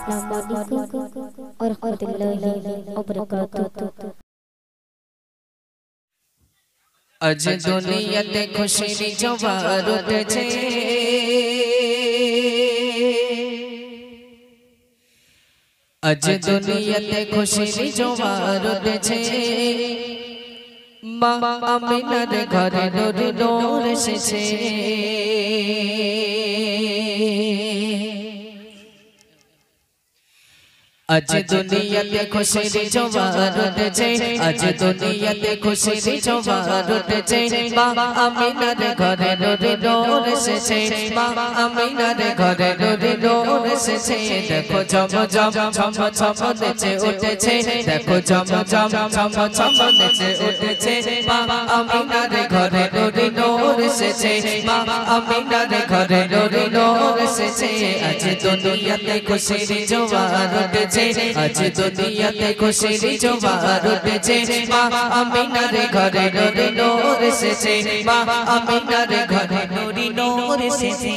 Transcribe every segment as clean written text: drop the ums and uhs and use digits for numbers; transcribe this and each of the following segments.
Assalamualaikum warahmatullahi wabarakatuh. आज दुनियाते खुशी जवार उठेছে आज दुनियाते खुशी जवार उठेছে মা আমিনার ঘরে নূর নূর এসেছে आज दुनियाते खुशी जवार उठेছে आज दुनियाते खुशी जवार उठेছে মা আমিনার ঘরে নূর নূর এসেছে মা আমিনার ঘরে নূর নূর এসেছে দেখো ঝমঝম ঝম ঝম নেচে উঠেছে দেখো ঝমঝম ঝম ঝম নেচে উঠেছে মা আমিনার ঘরে নূর নূর এসেছে মা আমিনার ঘরে নূর নূর এসেছে आज दुनियाते खुशी जवार उठेছে आज दुनियाते खुशी जवार उठेছে মা আমিনার ঘরে নূর নূর এসেছে মা আমিনার ঘরে নূর নূর এসেছে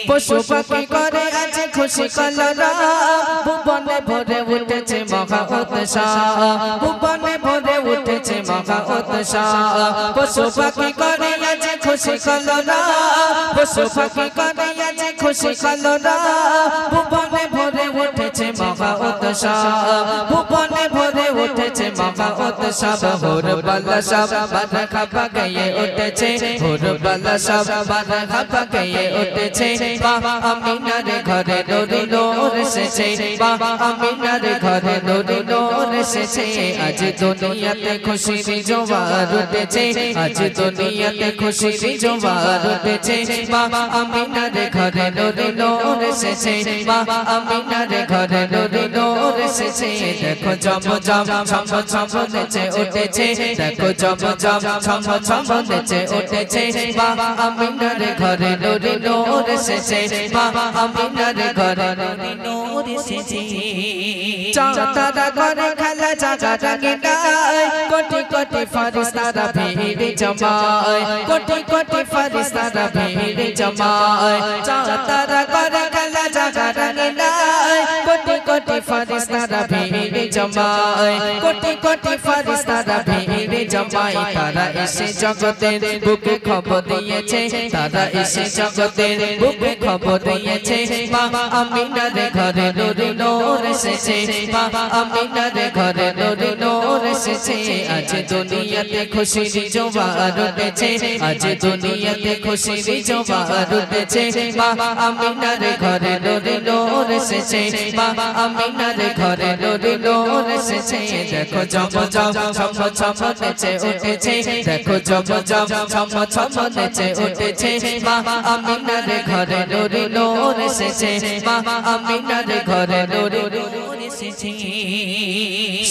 পশু পাখি করে আজ খুশি কলরা ভুবনে ভরে উঠেছে মহা উৎসব ভুবনে ভরে উঠেছে মহা উৎসব পশু পাখি করে আজ খুশি কলরা পশু পাখি করে আজ খুশি কলরা ভুবনে ভরে উঠেছে মহা উৎসব ভুবনে ভরে উঠেছে মহা উৎসব হোর বালা সব বারখা পাগিয়ে উঠেছে হোর বালা সব বারখা পাগিয়ে উঠেছে মা আমিনার ঘরে নূর নূর এসেছে মা আমিনার ঘরে নূর নূর এসেছে আজ দুনিয়াতে খুশি জোয়ার উঠেছে আজ দুনিয়াতে খুশি জোয়ার উঠেছে মা আমিনার ঘরে নূর নূর এসেছে মা আমিনার ঘরে নূর নূর এসেছে দেখো ঝমঝম ঝম ঝম নেচে উঠেছে দেখো ঝমঝম ঝম ঝম নেচে উঠেছে মা আমিনার ঘরে নূর নূর এসেছে মা আমিনার ঘরে নূর নূর এসেছে চাঁদারা করে খেলা জাগা রঙিনায় কোটি কোটি ফেরেশতারা ভিড় জমায় কোটি কোটি ফেরেশতারা ভিড় জমায় চাঁদারা করে খেলা জাগা রঙিনায় কোটি কোটি ফেরেশতারা ভিড় জমায় কোটি কোটি ফেরেশতারা ভিড় জমায় তারা এসে জগতের বুকে খবর দিয়েছে তারা এসে জগতের বুকে খবর দিয়েছে মা আমিনার ঘরে নূর নূর এসেছে মা আমিনার ঘরে নূর নূর এসেছে আজ দুনিয়াতে খুশি জোয়ার উঠেছে আজ দুনিয়াতে খুশি জোয়ার উঠেছে মা আমিনার ঘরে নূর নূর এসেছে মা আমিনার ঘরে নূর নূর এসেছে দেখো ঝমঝম ঝম ঝম নেচে উঠেছে দেখো ঝমঝম ঝম ঝম নেচে উঠেছে মা আমিনার ঘরে নূর নূর এসেছে মা আমিনার ঘরে নূর নূর এসেছে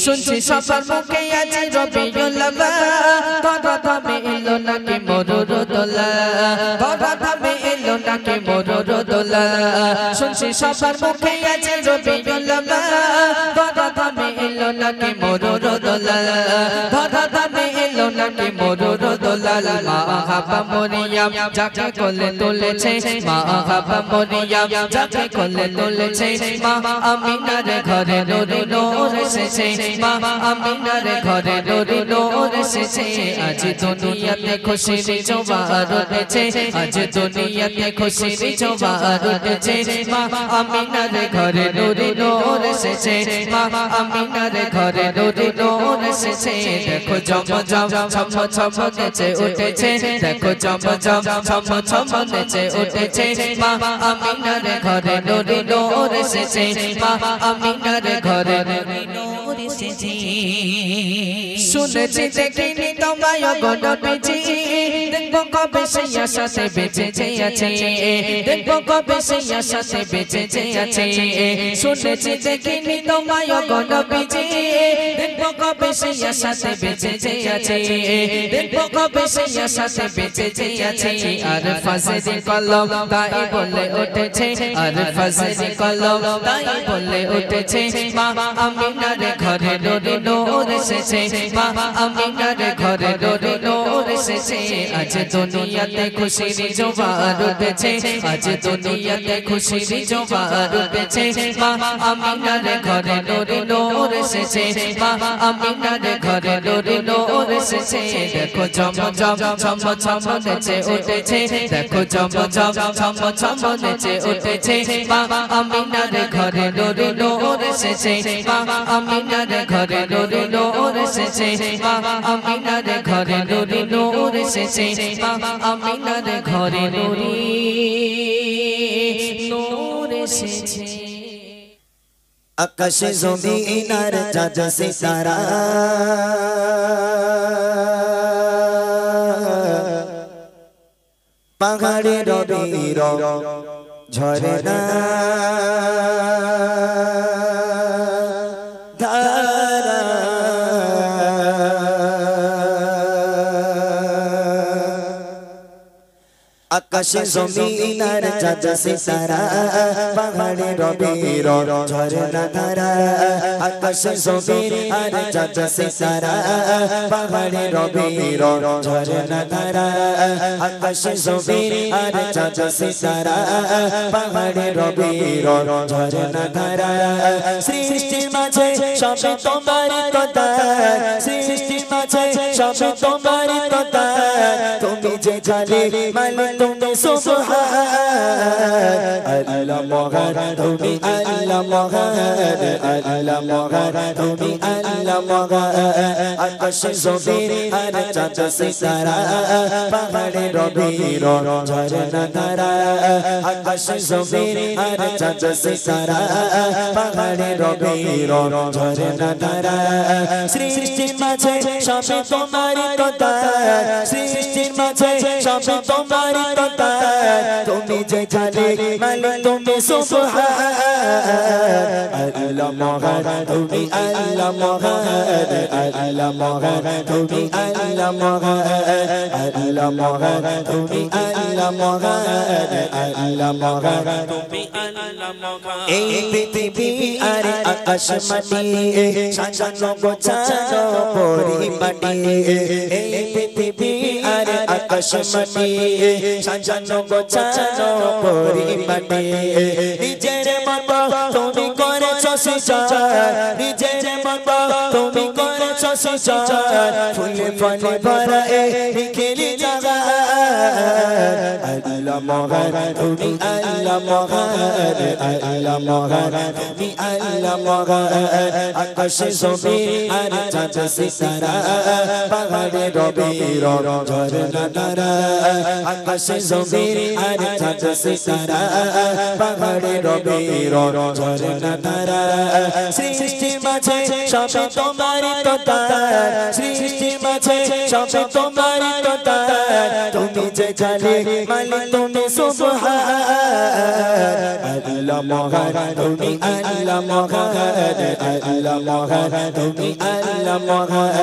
শুনছি সবার মুখে আজ রবিউল আউয়াল ধরা ধামে এলো নাকি মরুর দোলা ধরা ধামে এলো নাকি মরুর দোলা শুনছি সবার মুখে আজ রবিউল আউয়াল ধরা ধামে এলো নাকি মরুর দোলা ধরা ধামে এলো নাকি মরুর দোলা মা হাবা মরিয়াম যাকে কোলে তুলেছে মা হাবা মরিয়াম যাকে কোলে তুলেছে মা আমিনার ঘরে নূর নূর এসেছে মা আমিনার ঘরে নূর নূর এসেছে আজ দুনিয়াতে খুশি জোয়ার উঠেছে আজ দুনিয়াতে খুশি জোয়ার উঠেছে মা আমিনার ঘরে নূর নূর এসেছে মা আমিনার ঘরে নূর নূর এসেছে দেখো ঝমঝম ঝম ঝম নেচে উঠেছে দেখো ঝমঝম ঝম ঝম নেচে উঠেছে মা আমিনার ঘরে নূর নূর এসেছে মা আমিনার ঘরে নূর নূর এসেছে শুনেছি দেখিনি তোমায় গো নবীজি দেখবো কবে সেই আশাতে বেঁচে আছে দেখবো কবে সেই আশাতে বেঁচে আছে শুনেছি দেখিনি তোমায় গো নবীজি দেখবো কবে সেই আশাতে বেঁচে আছে দেখবো কবে সেই আশাতে বেঁচে আছে আর ফাজরি কলম তাই বলে উঠেছে আর ফাজরি কলম তাই বলে উঠেছে মা আমিনার ঘরে নূর নূর এসেছে মা মা আমিনার ঘরে নূরে নূর এসেছে আজ দুনিয়াতে খুশির জোয়ার উঠেছে আজ দুনিয়াতে খুশির জোয়ার উঠেছে মা আমিনার ঘরে নূরে নূর এসেছে মা আমিনার ঘরে নূরে নূর এসেছে দেখো ঝমঝম ঝমঝম নেচে উঠেছে দেখো ঝমঝম ঝমঝম নেচে উঠেছে মা আমিনার ঘরে নূরে নূর এসেছে মা আমিনার ঘরে নূরে নূর এসেছে মা আমিনার ঘরে নূরে নূর এসেছে মা আমিনার ঘরে নূরে নূর এসেছে আকাশ জমিন আর চাঁদ সিতারা পাহাড়ে রবির ঝরনা ধারা আকাশ জমিন আর চাঁদ সিতারা পাহাড়ে রবির ঝরনা ধারা আকাশ জমিন আর চাঁদ সিতারা পাহাড়ে রবির ঝরনা ধারা আকাশ জমিন আর চাঁদ সিতারা পাহাড়ে রবির ঝরনা ধারা সৃষ্টির মাঝে সবে তোমার কথা সৃষ্টির মাঝে সবে তোমার কথা তুমি যে জানে মালিক তুমি সুবহান আল্লাহ মহান তুমি আল্লাহ মহান আল্লাহ মহান তুমি আল্লাহ মহান আকাশ জমিন আর চাঁদ সিতারা পাহাড়ে রবির ঝরনা ধারা আকাশ জমিন আর চাঁদ সিতারা পাহাড়ে রবির ঝরনা ধারা সৃষ্টির মাঝে সবে তোমার কথা সৃষ্টির মাঝে সবে তোমার কথা তুমি যে জানে মালিক তুমি সুবহান আল্লাহ মহান তুমি আল্লাহ মহান আল্লাহ মহান তুমি আল্লাহ মহান আল্লাহ মহান তুমি আল্লাহ মহান আল্লাহ মহান তুমি আল্লাহ মহান এই পৃথিবী আর আকাশ মাটি সাজানো গোছানো পরিপাটি এই পৃথিবী আর আকাশ মাটি সাজানো গোছানো পরিপাটি নিজের মতো তুমি করেছো সৃজন নিজের মতো তুমি করেছো সৃজন ফুলে ফলে ভরা এই খেলি জাগা আল্লাহ মহান তুমি আল্লাহ মহান আল্লাহ মহান তুমি আল্লাহ মহান আকাশ জমিন আর চাঁদ সিতারা পাহাড়ে রবির ঝরনা ধারা আকাশ জমিন আর চাঁদ সিতারা পাহাড়ে রবির ঝরনা ধারা সৃষ্টির মাঝে সবে তোমার কথা সৃষ্টির মাঝে সবে তোমার কথা তুমি যে জানে মালিক তুমি সুবহান আল্লাহ মহান তুমি আল্লাহ মহান আল্লাহ মহান তুমি আল্লাহ মহান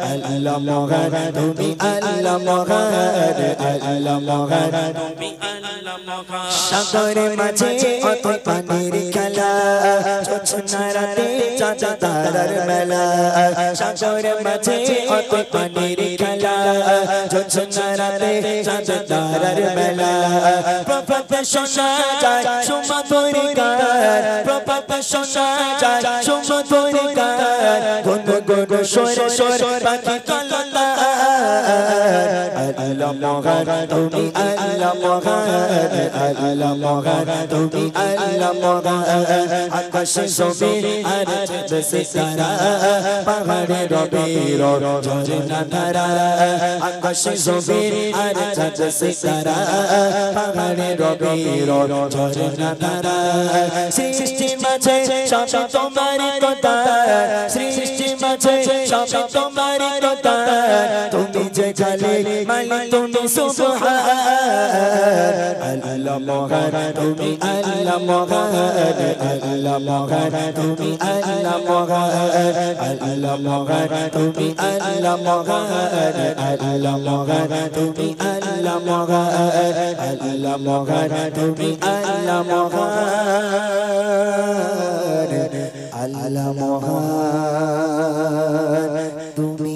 আল্লাহ মহান তুমি আল্লাহ মহান আল্লাহ মহান তুমি আল্লাহ মহান সাগরের মাঝে অত পানির খেলা ঝোছনা রাতে চাঁদ তারার মেলা সাগরের মাঝে অত পানির খেলা ঝোছনা রাতে চাঁদ তারার মেলা প্রভাতে শোনা যায় সুমধুর গান প্রভাতে শোনা যায় সুমধুর গান গুন গুন সরে সরে পাখি কলতা আল্লাহ মহান তুমি আল্লাহ মহান আল্লাহ মহান তুমি আল্লাহ মহান আকাশ জমিন আর চাঁদ সিতারা পাহাড়ে রবির ঝরনা ধারা আকাশ জমিন আর চাঁদ সিতারা পাহাড়ে রবির ঝরনা ধারা সৃষ্টির মাঝে সবে তোমার কথা সৃষ্টির মাঝে সবে তোমার কথা তুমি যে জানে মালিক তুমি সুবহান আল্লাহ মহান তুমি আল্লাহ মহান আল্লাহ মহান তুমি আল্লাহ মহান আল্লাহ মহান তুমি আল্লাহ মহান আল্লাহ মহান তুমি আল্লাহ মহান আল্লাহ মহান তুমি আল্লাহ মহান আল্লাহ মহান তুমি